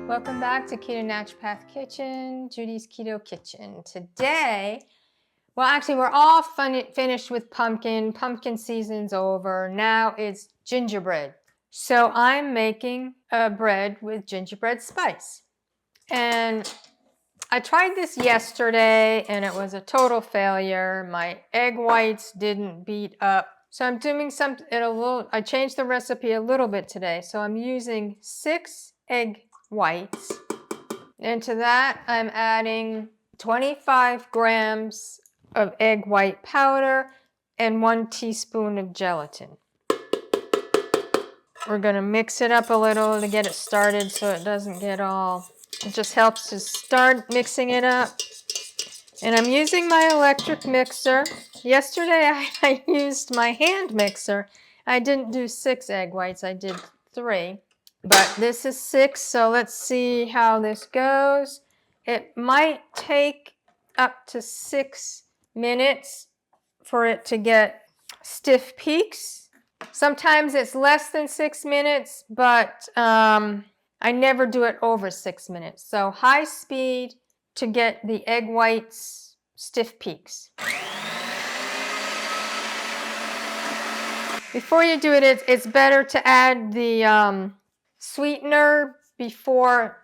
Welcome back to Keto Naturopath Kitchen, Judy's Keto Kitchen. Today, well actually we're all finished with pumpkin. Pumpkin season's over. Now it's gingerbread. So I'm making a bread with gingerbread spice. And I tried this yesterday and it was a total failure. My egg whites didn't beat up. So I'm doing I changed the recipe a little bit today. So I'm using 6 egg whites. And to that, I'm adding 25 grams of egg white powder and 1 teaspoon of gelatin. We're going to mix it up a little to get it started so it doesn't get it just helps to start mixing it up. And I'm using my electric mixer. Yesterday I used my hand mixer. I didn't do 6 egg whites, I did 3. But this is 6, so let's see how this goes. It might take up to 6 minutes for it to get stiff peaks. Sometimes it's less than 6 minutes, but I never do it over 6 minutes. So high speed to get the egg whites stiff peaks. Before you do it, it's better to add the sweetener before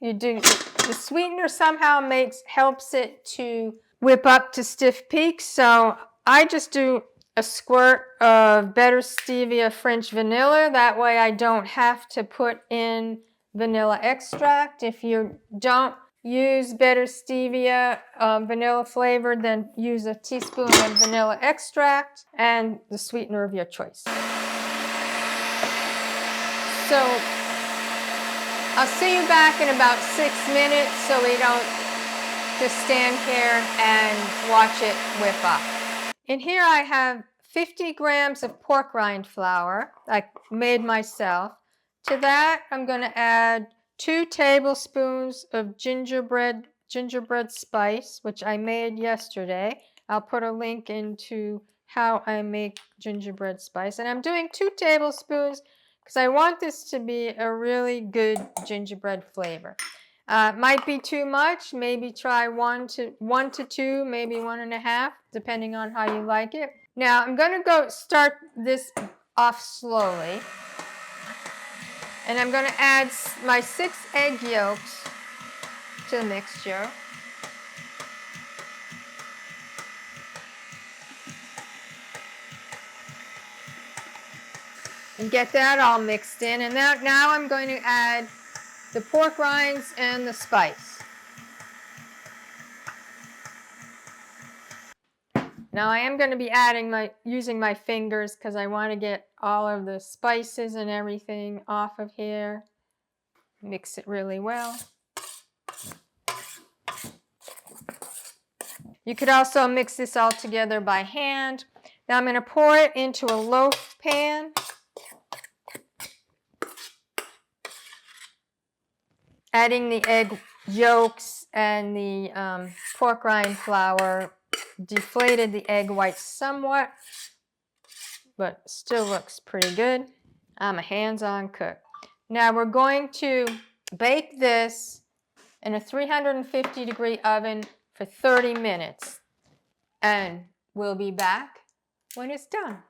you do. The sweetener somehow helps it to whip up to stiff peaks. So I just do a squirt of better stevia French vanilla. That way I don't have to put in vanilla extract. If you don't use better stevia vanilla flavored, then use a teaspoon of vanilla extract and the sweetener of your choice. So I'll see you back in about 6 minutes so we don't just stand here and watch it whip up. In here I have 50 grams of pork rind flour I made myself. To that I'm going to add 2 tablespoons of gingerbread spice, which I made yesterday. I'll put a link into how I make gingerbread spice. And I'm doing 2 tablespoons because I want this to be a really good gingerbread flavor. Might be too much. Maybe try 1 to 2, maybe 1.5, depending on how you like it. Now I'm going to start this off slowly. And I'm going to add my 6 egg yolks to the mixture. And get that all mixed in. And now I'm going to add the pork rinds and the spice. Now I am going to be using my fingers because I want to get all of the spices and everything off of here. Mix it really well. You could also mix this all together by hand. Now I'm going to pour it into a loaf pan. Adding the egg yolks and the pork rind flour deflated the egg whites somewhat, but still looks pretty good. I'm a hands-on cook. Now we're going to bake this in a 350-degree oven for 30 minutes. And we'll be back when it's done.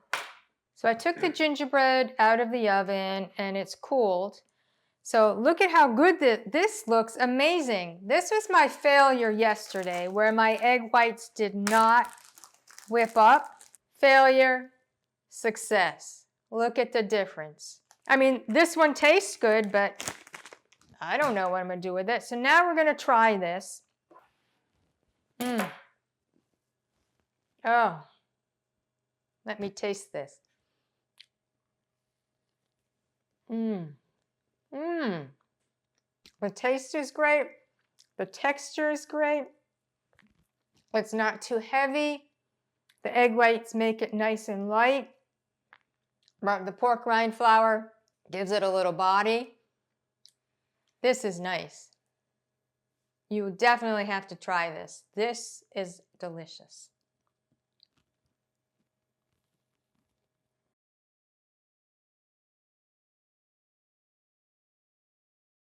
So I took the gingerbread out of the oven and it's cooled. So look at how good this looks. Amazing. This was my failure yesterday where my egg whites did not whip up. Failure, success. Look at the difference. I mean, this one tastes good, but I don't know what I'm going to do with it. So now we're going to try this. Oh, let me taste this. The taste is great. The texture is great. It's not too heavy. The egg whites make it nice and light. But the pork rind flour gives it a little body. This is nice. You definitely have to try this. This is delicious.